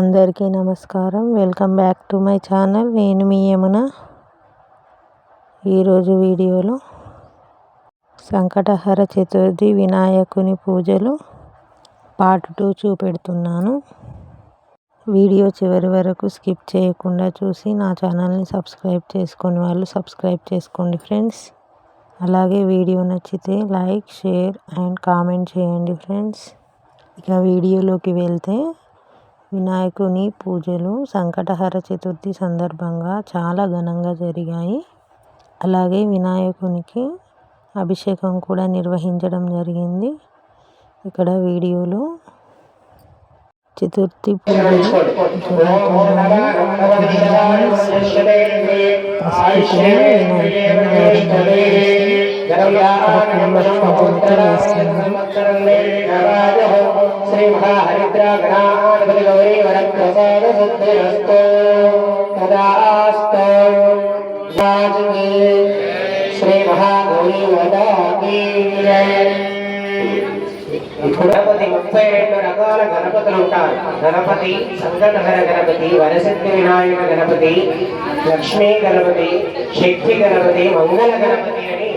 అందరికీ నమస్కారం. Welcome back to my channel. నేను మీ యమున. ఈరోజు వీడియోలో సంకటహర చతుర్థి వినాయకుని పూజలు పార్ట్ 2 చూపెడుతున్నాను. వీడియో చివరి వరకు స్కిప్ చేయకుండా చూసి నా ఛానల్ని సబ్స్క్రైబ్ చేసుకొని వాళ్ళు సబ్స్క్రైబ్ చేసుకోండి ఫ్రెండ్స్. అలాగే వీడియో నచ్చితే లైక్, షేర్ అండ్ కామెంట్ చేయండి ఫ్రెండ్స్. ఇక వీడియోలోకి వెళ్తే, వినాయకుని పూజలు సంకటహర చతుర్థి సందర్భంగా చాలా ఘనంగా జరిగాయి. అలాగే వినాయకునికి అభిషేకం కూడా నిర్వహించడం జరిగింది. ఇక్కడ వీడియోలో చతుర్థి పూజలు శ్రీ మహాహరిద్రాగణాధిపతి గౌరీ వరప్రసాద సిద్ధిరస్తు తదాస్తు. శ్రీ మహాగౌరీ వదాకి. గణపతి 32 రకాల గణపతులు ఉంటారు. గణపతి, సంకటహర గణపతి, వరసిద్ధి వినాయక గణపతి, లక్ష్మీ గణపతి, శక్తి గణపతి, మంగళ గణపతి అని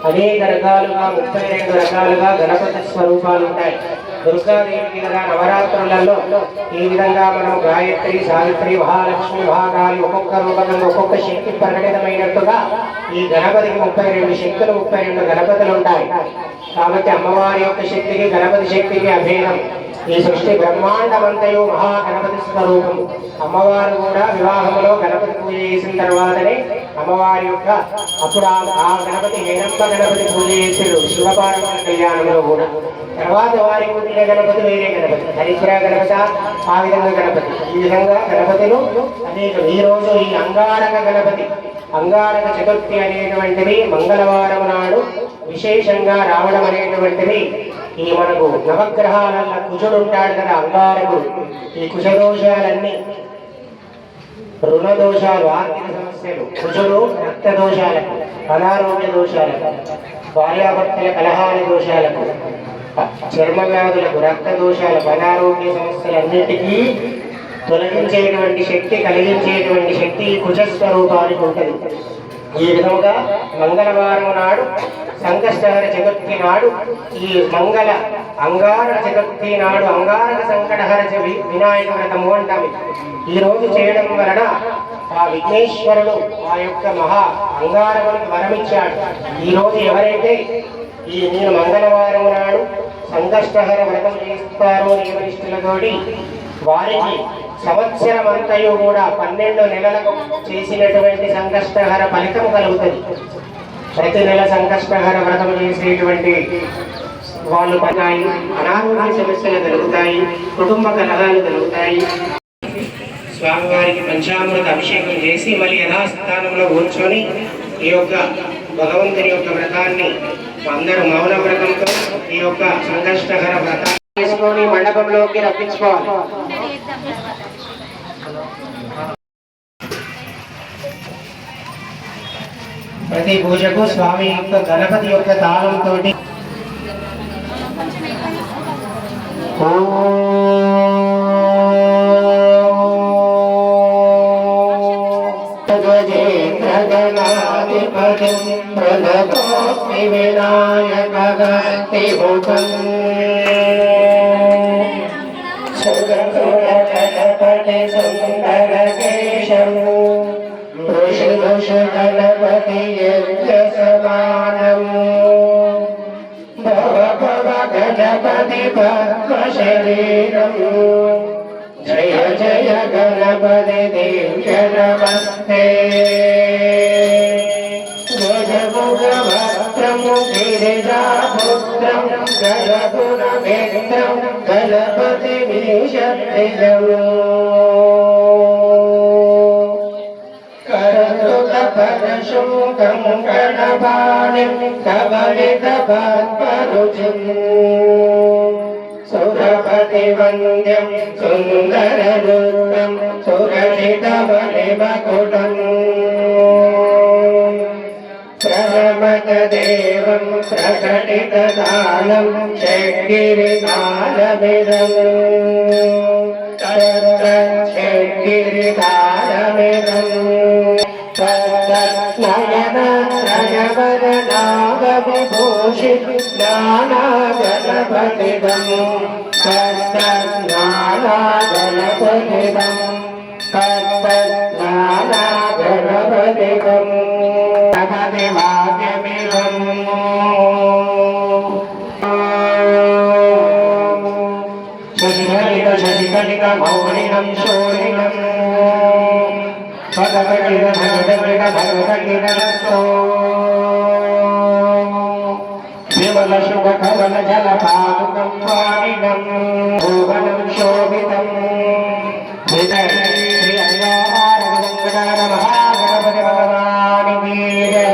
అనేక రకాలుగా 32 రకాలుగా గణపతి స్వరూపాలు ఉంటాయి. దుర్గాదేవికి కదా నవరాత్రులలో ఈ విధంగా మనం గాయత్రి, సావిత్రి, మహాలక్ష్మి, మహాకాళి ఒక్కొక్క రూపంలో ఒక్కొక్క శక్తి ప్రకటితమైనట్టుగా ఈ గణపతికి 32 శక్తులు, 32 గణపతులు ఉంటాయి. కాబట్టి అమ్మవారి యొక్క శక్తికి, గణపతి శక్తికి అభేదం. ఈ సృష్టి బ్రహ్మాండమంతయు మహాగణపతి స్వరూపం. అమ్మవారు కూడా వివాహంలో గణపతి పూజ చేసిన తర్వాతనే అమ్మవారి యొక్క అప్పుడు ఆ గణపతి హేరంబ గణపతి పూజ చేసాడు శివపార్వతుల కళ్యాణంలో కూడా. తర్వాత వారికి పుట్టిన గణపతి వేరే గణపతి, హరిద్ర గణపతి, ఆ విధంగా గణపతి. ఈ విధంగా గణపతులు అనేక. ఈ రోజు ఈ అంగారక గణపతి, అంగారక చతుర్థి అనేటువంటిది మంగళవారం నాడు విశేషంగా రావడం అనేటువంటిది ఈ మనకు నవగ్రహాలలో కుజుడు ఉంటాడు కదా, అంగారకుడు. ఈ కుజదోషాలన్నీ, రుణ దోషాలు, ఆర్థిక సమస్యలు, కుజుడు రక్త దోషాలకు, అనారోగ్య దోషాలకు, భార్యాభర్తల కలహాల దోషాలకు, చర్మ వ్యాధులకు, రక్త దోషాలకు, అనారోగ్య సమస్యలన్నిటికీ తొలగించేటువంటి శక్తి, కలిగించేటువంటి శక్తి ఈ కుజస్వరూపానికి ఉంటుంది. ఈ విధముగా మంగళవారం నాడు, సంకష్టహర చతుర్థి నాడు, ఈ మంగళ అంగారక చతుర్థి నాడు అంగారక సంకటహర వినాయక వ్రతము అంటాము. ఈ రోజు చేయడం వలన ఆ విఘ్నేశ్వరుడు ఆ యొక్క మహా అంగారకునికి వరమిచ్చాడు. ఈ రోజు ఎవరైతే నేను మంగళవారం నాడు సంకష్టహర వ్రతం చేస్తారో నియమనిష్ఠులతోటి, వారికి సంవత్సరం అంతయు కూడా 12 నెలలకు చేసినటువంటి సంకష్టహర ఫలితం కలుగుతుంది. ప్రతి నెల సంకష్టహర వ్రతం చేసేటువంటి వాళ్ళు పడతాయి, అనారోగ్య సమస్యలు కలుగుతాయి, కుటుంబ కలహాలు కలుగుతాయి. స్వామివారికి పంచామృత అభిషేకం చేసి మళ్ళీ యథాస్థానంలో కూర్చొని ఈ యొక్క భగవంతుని యొక్క వ్రతాన్ని అందరూ మౌన వ్రతంతో ఈ యొక్క సంకష్టహర వ్రతాన్ని చేసుకొని మండపంలోకి రప్పించుకోవాలి. ప్రతి పూజకు స్వామి యొక్క గణపతి యొక్క తాళంతో వినాయక సుందర కేశము గణపతి సమానము భవ భవ గణపతి పద్మ శరీరము జయ జయ గణపతి దివ్య నమస్తే. గజముఖభద్రము గిరిజాపుత్రం గణగుణ మిత్రం గణపతి విశక్తిజము పరశుకం గణపాణిం కవలిత పద్మరుచిం సురపతి వంద్యం సుందర రూపం సురక్షిత మణిమకుటం ప్రణమత దేవం ప్రకటిత దానం షడ్గిరి కాలమిదం नयनत्रयवरनागविभूषित ज्ञानागणपतिदं ज्ञानागणपतिदं ज्ञानागणपतिदं भगवतिवाक्यमिदम् शशिकलितमौलिनं शोलिनं भगवद्गीतभगवद्गीतभगवद्गीतलस्तो विमलशुभकमलजलपादुकं वाणिनं भुवनं शोभितं श्री महागणपति भगवान् की जय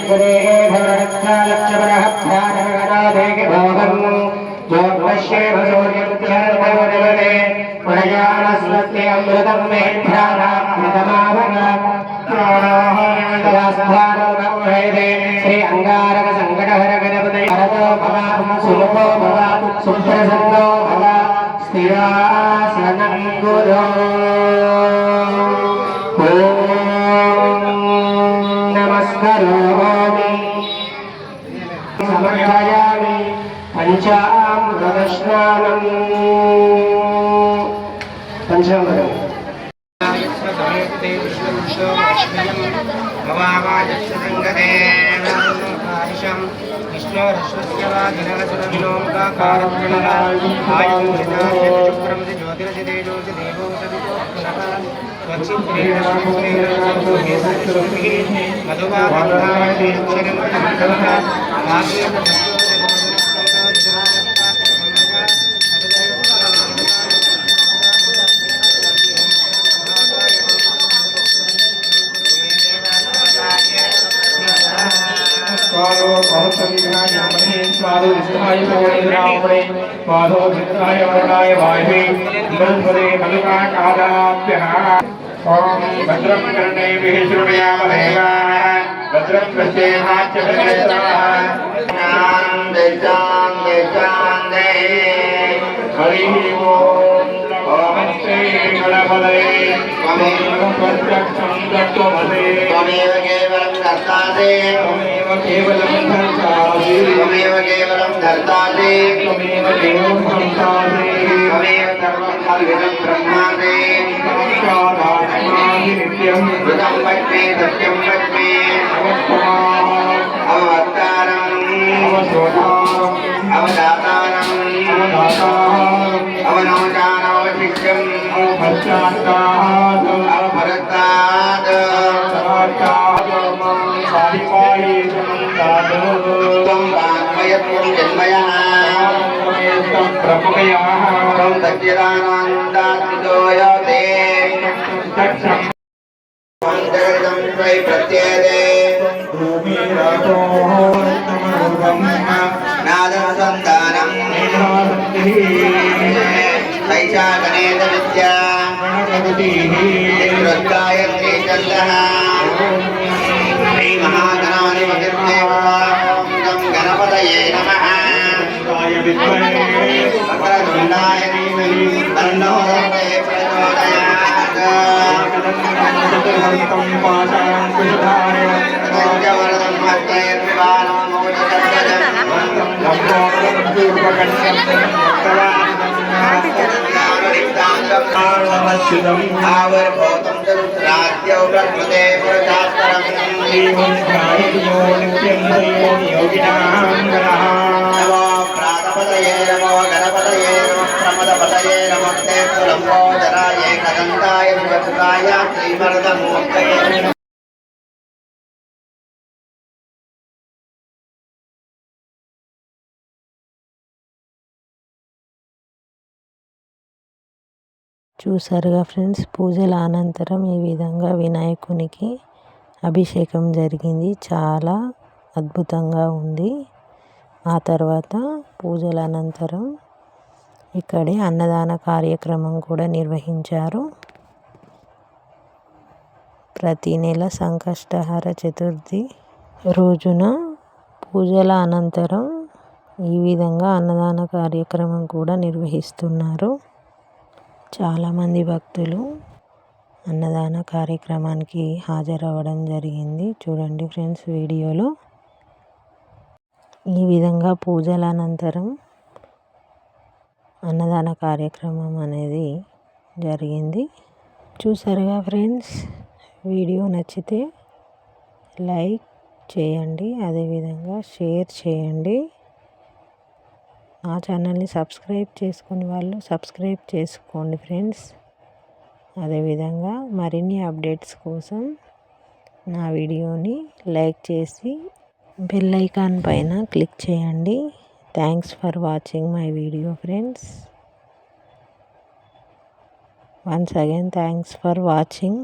गुरुदेव भगवत्पालक्षपरः ध्यानगणादेके भोगं योगश्येव सूर्यमुख्यर्भवदेवते प्रयाणस्वस्ति अमृतं मेध्यानामृतमावग श्री अंगारक संकटहर गणपति हरतो भव सुमुखो भव सुप्रसन्नो भव स्थिरासनं कुरु नमस्करोमि समर्पयामि पंचामृतस्नानम् पंचामृतम् भद्रं कर्णैभिः शृणुयामदेव भद्रं हरिः ॐ श्री गणपतये प्रत्यक्षं तत्त्वमसि त्वमेव केवलं कर्तासि त्वमेव केवलं कर्तासि त्वमेव केवलं धर्तासि त्वमेव देवं हंसासि त्वमेव सर्वं कल्पितं ब्रह्मासि नित्यं ऋतं वच्मि सत्यं वच्मि अवतारम् अवशोधारम् अवदातारम् अवनवचानवशिष्यम् अवपश्चात्तात् अवभरतात् त्वं वाङ्मयत्वं जन्मयः ब्रह्ममयः त्वं सच्चिदानन्दात्मितो यते जगदं त्वयि प्रत्येते नादसन्तानं सैषा गणेश विद्या चित्रोत्कायन्ति चन्दः श्रीमहागणाधिपतिर्देवं गणपतये नमः मकरकुण्डाय धीमहि तन्नो दन्ते प्रचोदयात् पंचवरदं हस्तैर्विवानं मोदकध्वजम् आवर्भूतं च रुद्राद्यौ प्रकृते पुरशास्त्रम् नमो प्रातपतये नमो गणपतये नमः प्रमदपतये नमस्ते लम्बोदराय एकदन्ताय सुगताय श्रीवरदमूर्तये చూసారుగా ఫ్రెండ్స్, పూజల అనంతరం ఈ విధంగా వినాయకునికి అభిషేకం జరిగింది. చాలా అద్భుతంగా ఉంది. ఆ తర్వాత పూజల అనంతరం ఇక్కడే అన్నదాన కార్యక్రమం కూడా నిర్వహించారు. ప్రతి నెల సంకష్టహర చతుర్థి రోజున పూజల అనంతరం ఈ విధంగా అన్నదాన కార్యక్రమం కూడా నిర్వహిస్తున్నారు. చాలామంది భక్తులు అన్నదాన కార్యక్రమానికి హాజరవ్వడం జరిగింది. చూడండి ఫ్రెండ్స్ వీడియోలో. ఈ విధంగా పూజల అనంతరం అన్నదాన కార్యక్రమం అనేది జరిగింది. చూసారుగా ఫ్రెండ్స్, వీడియో నచ్చితే లైక్ చేయండి, అదేవిధంగా షేర్ చేయండి. నా ఛానల్ని సబ్స్క్రైబ్ చేసుకుని వాళ్ళు సబ్స్క్రైబ్ చేసుకోండి ఫ్రెండ్స్. అదేవిధంగా మరిన్ని అప్డేట్స్ కోసం నా వీడియోని లైక్ చేసి బెల్ ఐకాన్ పైన క్లిక్ చేయండి. Thanks for watching my video friends. Once again thanks for watching.